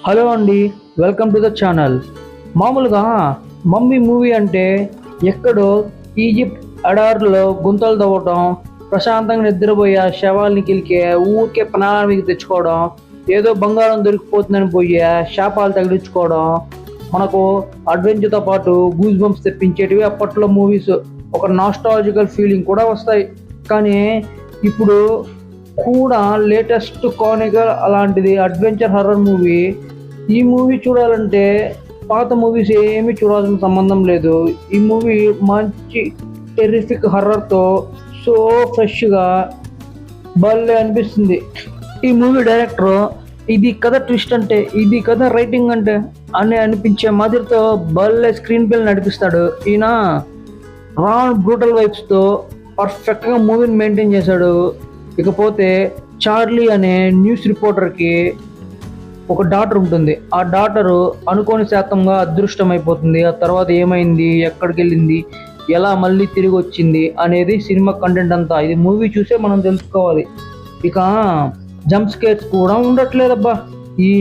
Hello అండి, welcome to the channel. మామూలుగా mummy movie అంటే ఎక్కడో ఈజిప్ట్ ఎడారిలో గుంతలు తవ్వటం, ప్రశాంతంగా నిద్రపోయే శవాల్ని కిలికే ఊరికే ప్రాణానికి తెచ్చుకోవడం, ఏదో బంగారం దొరికిపోతుందని పోయే శాపాలు తగిలించుకోవడం, మనకు అడ్వెంచర్తో పాటు గూస్ బంప్స్ తెప్పించేటివి అప్పట్లో మూవీస్. ఒక నాస్టాలజికల్ ఫీలింగ్ కూడా వస్తాయి. కానీ ఇప్పుడు కూడా లేటెస్ట్ కానికల్ అలాంటిది అడ్వెంచర్ హర్రర్ మూవీ. ఈ మూవీ చూడాలంటే పాత మూవీస్ ఏమీ చూడాల్సిన సంబంధం లేదు. ఈ మూవీ మంచి టెర్రిఫిక్ హర్రర్తో సో ఫ్రెష్గా భలే అనిపిస్తుంది. ఈ మూవీ డైరెక్టర్ ఇది కథ ట్విస్ట్ అంటే, ఇది కథ రైటింగ్ అంటే అని అనిపించే మాదిరితో భలే స్క్రీన్ ప్లే నడిపిస్తాడు. ఈయన రాన్ బ్రూటల్ వైబ్స్తో పర్ఫెక్ట్గా మూవీని మెయింటైన్ చేశాడు. ఇకపోతే చార్లీ అనే న్యూస్ రిపోర్టర్కి ఒక డాటర్ ఉంటుంది. ఆ డాటరు అనుకోని శాతంగా అదృష్టం అయిపోతుంది. ఆ తర్వాత ఏమైంది, ఎక్కడికి వెళ్ళింది, ఎలా మళ్ళీ తిరిగి వచ్చింది అనేది సినిమా కంటెంట్ అంతా. ఇది మూవీ చూసే మనం తెలుసుకోవాలి. ఇక జంప్ స్కేర్స్ కూడా ఉండట్లేదబ్బా, ఈ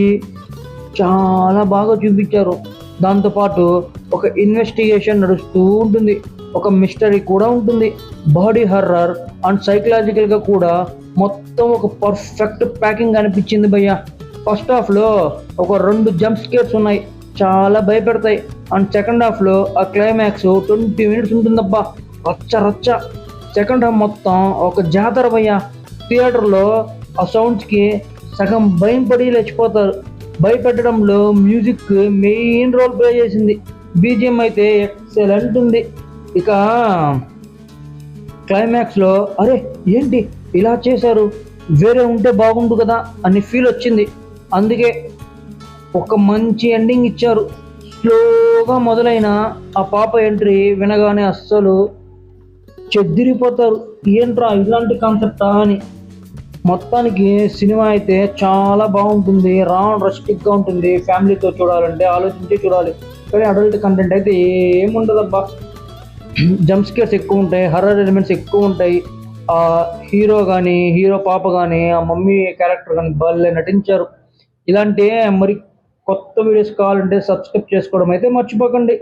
చాలా బాగా చూపించారు. దాంతోపాటు ఒక ఇన్వెస్టిగేషన్ నడుస్తూ ఉంటుంది, ఒక మిస్టరీ కూడా ఉంటుంది. బాడీ హర్రర్ అండ్ సైకలాజికల్గా కూడా మొత్తం ఒక పర్ఫెక్ట్ ప్యాకింగ్ అనిపించింది భయ్య. ఫస్ట్ హాఫ్లో ఒక 2 జంప్ స్కేర్స్ ఉన్నాయి, చాలా భయపెడతాయి. అండ్ సెకండ్ హాఫ్లో ఆ క్లైమాక్స్ 20 minutes ఉంటుందబ్బా, రచ్చ రచ్చ. సెకండ్ హాఫ్ మొత్తం ఒక జాతర భయ్య. థియేటర్లో ఆ సౌండ్స్కి సగం భయం పడి లేచిపోతారు. భయపెట్టడంలో మ్యూజిక్ మెయిన్ రోల్ ప్లే చేసింది. బీజిఎం అయితే ఎక్సలెంట్ ఉంది. ఇక క్లైమాక్స్లో అరే ఏంటి ఇలా చేశారు, వేరే ఉంటే బాగుండు కదా అని ఫీల్ వచ్చింది. అందుకే ఒక మంచి ఎండింగ్ ఇచ్చారు. స్లోగా మొదలైన ఆ పాప ఎంట్రీ వినగానే అస్సలు చెద్దిరిపోతారు, ఏంట్రా ఇలాంటి కాన్సెప్టా అని. మొత్తానికి సినిమా అయితే చాలా బాగుంటుంది, రస్టిక్గా ఉంటుంది. ఫ్యామిలీతో చూడాలంటే ఆలోచించి చూడాలి. కానీ అడల్ట్ కంటెంట్ అయితే ఏముండదబ్బా. జంప్ స్కేర్స్ ఎక్కువ ఉంటాయి, హర్రర్ ఎలిమెంట్స్ ఎక్కువ ఉంటాయి. ఆ హీరో కానీ హీరో పాప కానీ ఆ మమ్మీ క్యారెక్టర్ కానీ భలే నటించారు. ఇలాంటి మరి కొత్త వీడియోస్ కావాలంటే సబ్స్క్రైబ్ చేసుకోవడం అయితే మర్చిపోకండి.